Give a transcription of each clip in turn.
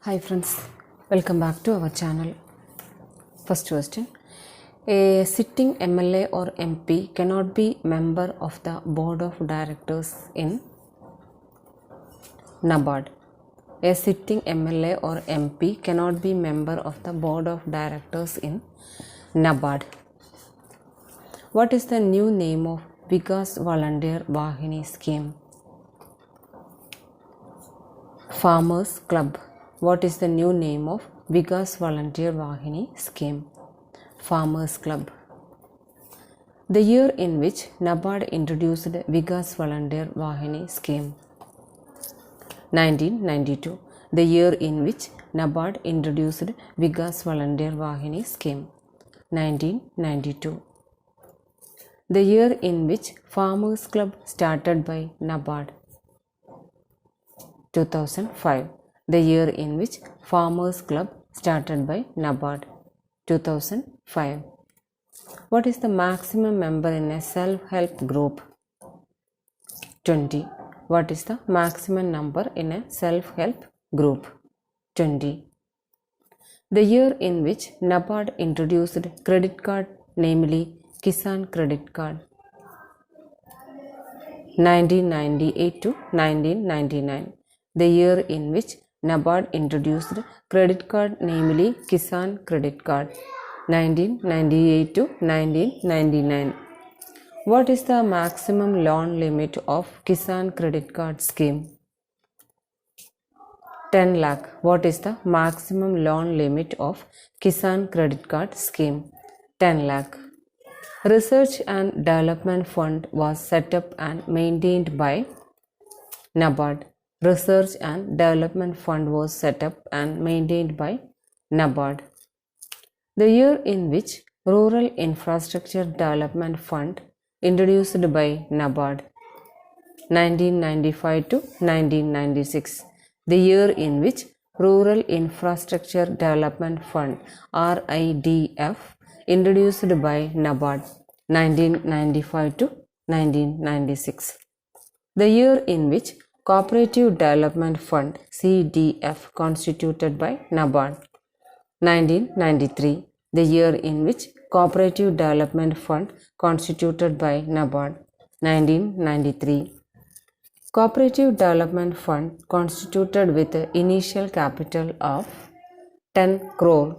Hi friends, welcome back to our channel. First question. A sitting MLA or MP cannot be member of the board of directors in NABARD. A sitting MLA or MP cannot be member of the board of directors in NABARD. What is the new name of Vikas Volunteer Vahini scheme? Farmers Club. What is the new name of Vikas Volunteer Vahini scheme? Farmers Club. The year in which NABARD introduced Vikas Volunteer Vahini scheme. 1992. The year in which NABARD introduced Vikas Volunteer Vahini scheme. 1992. The year in which Farmers Club started by NABARD. 2005. The year in which Farmers Club started by NABARD. 2005. What is the maximum member in a self-help group? 20. What is the maximum number in a self-help group? 20. The year in which NABARD introduced credit card, namely Kisan Credit Card. 1998 to 1999. The year in which NABARD introduced credit card, namely Kisan Credit Card. 1998 to 1999. What is the maximum loan limit of Kisan Credit Card scheme? 10 lakh. What is the maximum loan limit of Kisan Credit Card scheme? 10 lakh. Research and Development Fund was set up and maintained by NABARD. Research and Development Fund was set up and maintained by NABARD. The year in which Rural Infrastructure Development Fund introduced by NABARD. 1995 to 1996. The year in which Rural Infrastructure Development Fund RIDF introduced by NABARD. 1995 to 1996. The year in which Cooperative Development Fund CDF constituted by NABARD. 1993. The year in which Cooperative Development Fund constituted by NABARD. 1993. Cooperative Development Fund constituted with an initial capital of 10 crore.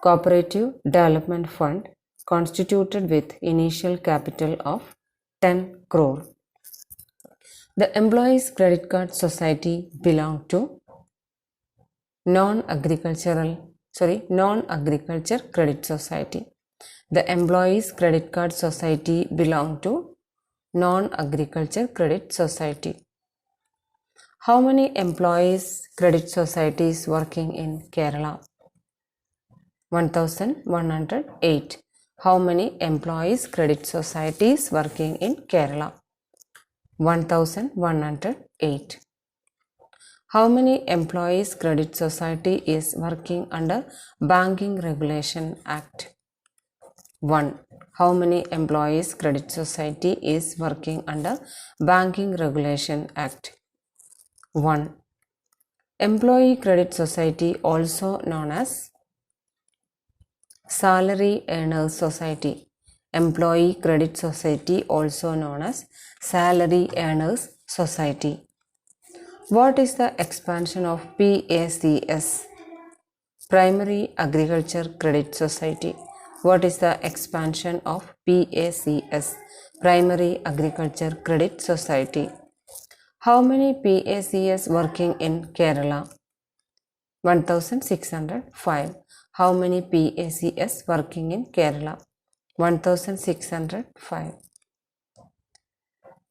Cooperative Development Fund constituted with initial capital of 10 crore. The Employees Credit Card Society belong to non-agriculture credit society. The Employees Credit Card Society belong to non-agriculture credit society. How many employees credit societies working in Kerala? 1108. How many employees credit societies working in Kerala? 1108. How many employees credit society is working under Banking Regulation Act? 1. How many employees credit society is working under Banking Regulation Act? 1. Employee Credit Society, also known as Salary Earners Society. Employee Credit Society, also known as Salary Earners Society. What is the expansion of PACS? Primary Agriculture Credit Society. What is the expansion of PACS? Primary Agriculture Credit Society. How many PACS working in Kerala? 1605. How many PACS working in Kerala? 1605.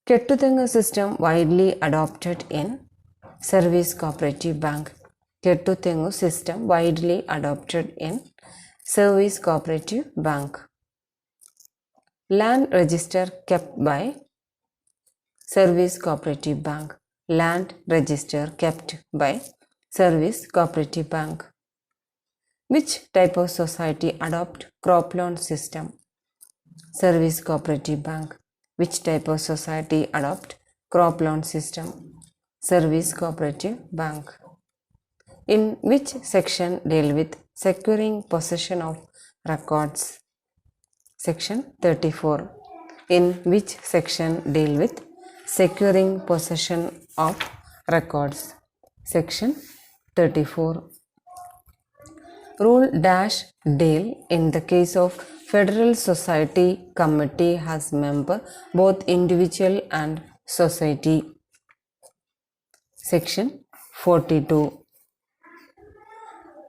Kettutengu system widely adopted in Service Cooperative Bank. Kettutengu system widely adopted in Service Cooperative Bank. Land register kept by Service Cooperative Bank. Land register kept by Service Cooperative Bank. Which type of society adopt crop loan system? Service Cooperative Bank. Which type of society adopt crop loan system? Service Cooperative Bank. In which section deal with securing possession of records? Section 34. In which section deal with securing possession of records? Section 34. Rule dash deal in the case of Federal Society Committee has member both individual and society. Section 42.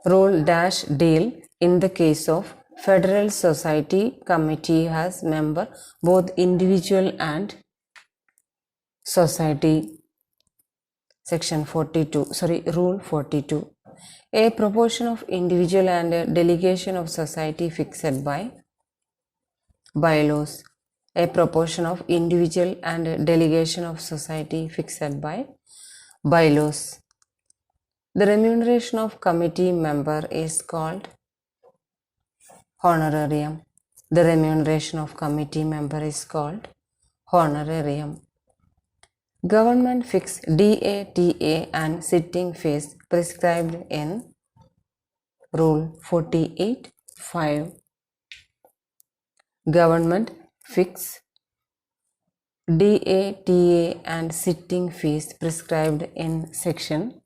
Rule dash deal in the case of Federal Society Committee has member both individual and society. Section 42, Rule 42. A proportion of individual and a delegation of society fixed by bylaws. A proportion of individual and a delegation of society fixed by bylaws. The remuneration of committee member is called honorarium. The remuneration of committee member is called honorarium. Government fixed DATA and sitting fees prescribed in Rule 48(5). Government fixed DATA and sitting fees prescribed in Section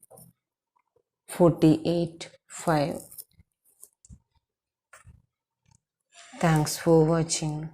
48(5). Thanks for watching.